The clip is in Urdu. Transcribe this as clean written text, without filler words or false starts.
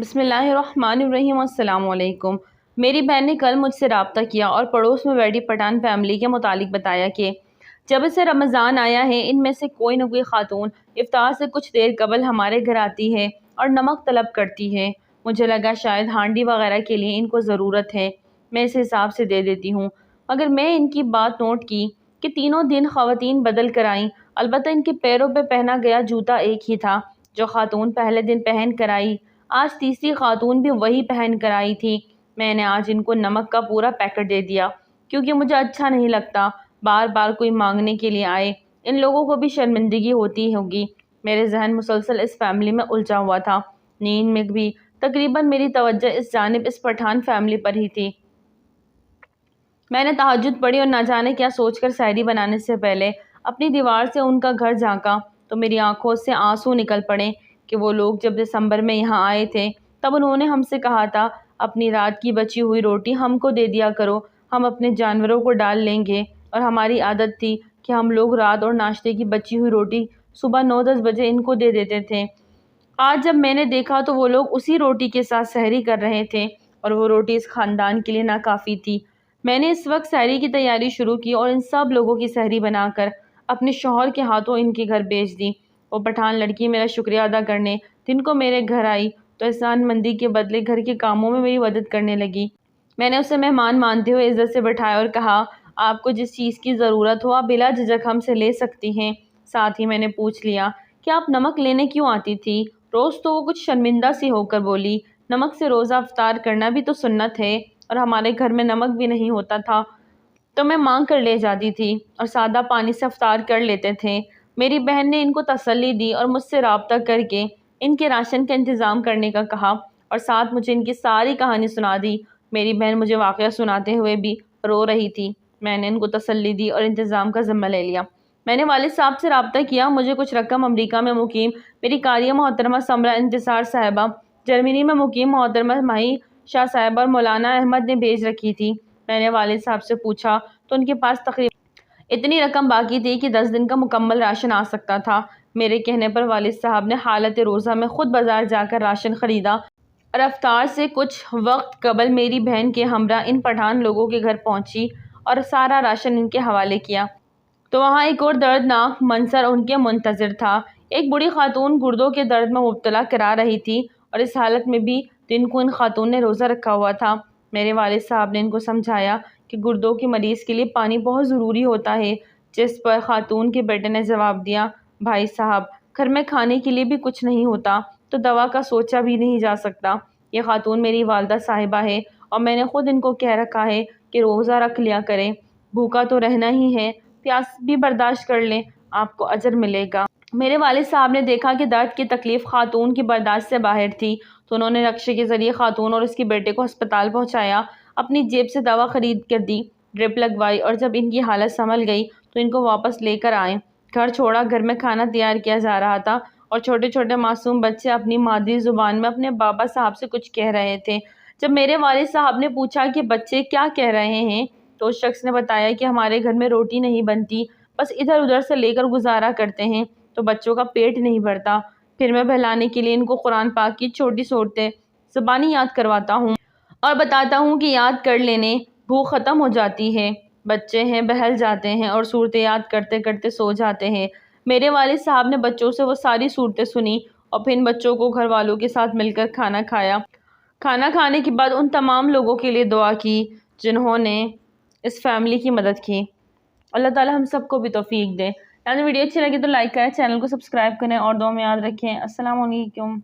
بسم اللہ الرحمن الرحیم۔ السلام علیکم۔ میری بہن نے کل مجھ سے رابطہ کیا اور پڑوس میں بیٹھی پٹھان فیملی کے متعلق بتایا کہ جب سے رمضان آیا ہے ان میں سے کوئی نہ کوئی خاتون افطار سے کچھ دیر قبل ہمارے گھر آتی ہے اور نمک طلب کرتی ہے۔ مجھے لگا شاید ہانڈی وغیرہ کے لیے ان کو ضرورت ہے، میں اس حساب سے دے دیتی ہوں، مگر میں ان کی بات نوٹ کی کہ تینوں دن خواتین بدل کر آئیں، البتہ ان کے پیروں پہ پہنا گیا جوتا ایک ہی تھا جو خاتون پہلے دن پہن کر آئی۔ آج تیسری خاتون بھی وہی پہن کر آئی تھی۔ میں نے آج ان کو نمک کا پورا پیکٹ دے دیا کیونکہ مجھے اچھا نہیں لگتا بار بار کوئی مانگنے کے لیے آئے، ان لوگوں کو بھی شرمندگی ہوتی ہوگی۔ میرے ذہن مسلسل اس فیملی میں الجھا ہوا تھا، نیند میں بھی تقریباً میری توجہ اس جانب اس پٹھان فیملی پر ہی تھی۔ میں نے تہجد پڑھی اور نہ جانے کیا سوچ کر سحری بنانے سے پہلے اپنی دیوار سے ان کا گھر جھانکا تو میری آنکھوں سے آنسو نکل پڑے کہ وہ لوگ جب دسمبر میں یہاں آئے تھے تب انہوں نے ہم سے کہا تھا اپنی رات کی بچی ہوئی روٹی ہم کو دے دیا کرو، ہم اپنے جانوروں کو ڈال لیں گے، اور ہماری عادت تھی کہ ہم لوگ رات اور ناشتے کی بچی ہوئی روٹی صبح 9-10 بجے ان کو دے دیتے تھے۔ آج جب میں نے دیکھا تو وہ لوگ اسی روٹی کے ساتھ سحری کر رہے تھے اور وہ روٹی اس خاندان کے لیے ناکافی تھی۔ میں نے اس وقت سحری کی تیاری شروع کی اور ان سب لوگوں کی سحری بنا کر اپنے شوہر کے ہاتھوں ان کے گھر بھیج دی۔ وہ پٹھان لڑکی میرا شکریہ ادا کرنے دن کو میرے گھر آئی تو احسان مندی کے بدلے گھر کے کاموں میں میری مدد کرنے لگی۔ میں نے اسے مہمان مانتے ہوئے عزت سے بٹھایا اور کہا آپ کو جس چیز کی ضرورت ہو آپ بلا جھجک ہم سے لے سکتی ہیں۔ ساتھ ہی میں نے پوچھ لیا کہ آپ نمک لینے کیوں آتی تھی؟ روز تو وہ کچھ شرمندہ سی ہو کر بولی نمک سے روزہ افطار کرنا بھی تو سنت ہے اور ہمارے گھر میں نمک بھی نہیں ہوتا تھا تو میں مانگ کر لے جاتی تھی اور سادہ پانی سے افطار کر لیتے تھے۔ میری بہن نے ان کو تسلی دی اور مجھ سے رابطہ کر کے ان کے راشن کا انتظام کرنے کا کہا اور ساتھ مجھے ان کی ساری کہانی سنا دی۔ میری بہن مجھے واقعہ سناتے ہوئے بھی رو رہی تھی۔ میں نے ان کو تسلی دی اور انتظام کا ذمہ لے لیا۔ میں نے والد صاحب سے رابطہ کیا، مجھے کچھ رقم امریکہ میں مقیم میری قاریہ محترمہ سمرہ انتصار صاحبہ، جرمنی میں مقیم محترمہ ماہی شاہ صاحبہ اور مولانا احمد نے بھیج رکھی تھی۔ میں نے والد صاحب سے پوچھا تو ان کے پاس تقریباً اتنی رقم باقی تھی کہ 10 دن کا مکمل راشن آ سکتا تھا۔ میرے کہنے پر والد صاحب نے حالت روزہ میں خود بازار جا کر راشن خریدا اور افطار سے کچھ وقت قبل میری بہن کے ہمراہ ان پٹھان لوگوں کے گھر پہنچی اور سارا راشن ان کے حوالے کیا تو وہاں ایک اور دردناک منظر ان کے منتظر تھا۔ ایک بوڑھی خاتون گردوں کے درد میں مبتلا کرا رہی تھی اور اس حالت میں بھی دن کو ان خاتون نے روزہ رکھا ہوا تھا۔ میرے والد صاحب نے ان کو سمجھایا کہ گردوں کے مریض کے لیے پانی بہت ضروری ہوتا ہے، جس پر خاتون کے بیٹے نے جواب دیا بھائی صاحب گھر میں کھانے کے لیے بھی کچھ نہیں ہوتا تو دوا کا سوچا بھی نہیں جا سکتا۔ یہ خاتون میری والدہ صاحبہ ہے اور میں نے خود ان کو کہہ رکھا ہے کہ روزہ رکھ لیا کریں، بھوکا تو رہنا ہی ہے، پیاس بھی برداشت کر لیں، آپ کو اجر ملے گا۔ میرے والد صاحب نے دیکھا کہ درد کی تکلیف خاتون کی برداشت سے باہر تھی تو انہوں نے رکشے کے ذریعے خاتون اور اس کے بیٹے کو ہسپتال پہنچایا، اپنی جیب سے دوا خرید کر دی، ڈرپ لگوائی اور جب ان کی حالت سنبھل گئی تو ان کو واپس لے کر آئے۔ گھر چھوڑا، گھر میں کھانا تیار کیا جا رہا تھا اور چھوٹے چھوٹے معصوم بچے اپنی مادری زبان میں اپنے بابا صاحب سے کچھ کہہ رہے تھے۔ جب میرے والد صاحب نے پوچھا کہ بچے کیا کہہ رہے ہیں تو اس شخص نے بتایا کہ ہمارے گھر میں روٹی نہیں بنتی، بس ادھر ادھر سے لے کر گزارا کرتے ہیں تو بچوں کا پیٹ نہیں بھرتا۔ پھر میں بہلانے کے لیے ان کو قرآن پاک کی چھوٹی صورتیں زبانی یاد کرواتا ہوں اور بتاتا ہوں کہ یاد کر لینے بھوک ختم ہو جاتی ہے۔ بچے ہیں بہل جاتے ہیں اور صورتیں یاد کرتے کرتے سو جاتے ہیں۔ میرے والد صاحب نے بچوں سے وہ ساری صورتیں سنی اور پھر ان بچوں کو گھر والوں کے ساتھ مل کر کھانا کھایا۔ کھانا کھانے کے بعد ان تمام لوگوں کے لیے دعا کی جنہوں نے اس فیملی کی مدد کی۔ اللہ تعالی ہم سب کو بھی توفیق دے۔ ویڈیو اچھی لگی تو لائک کریں، چینل کو سبسکرائب کریں اور دعا میں یاد رکھیں۔ السلام علیکم۔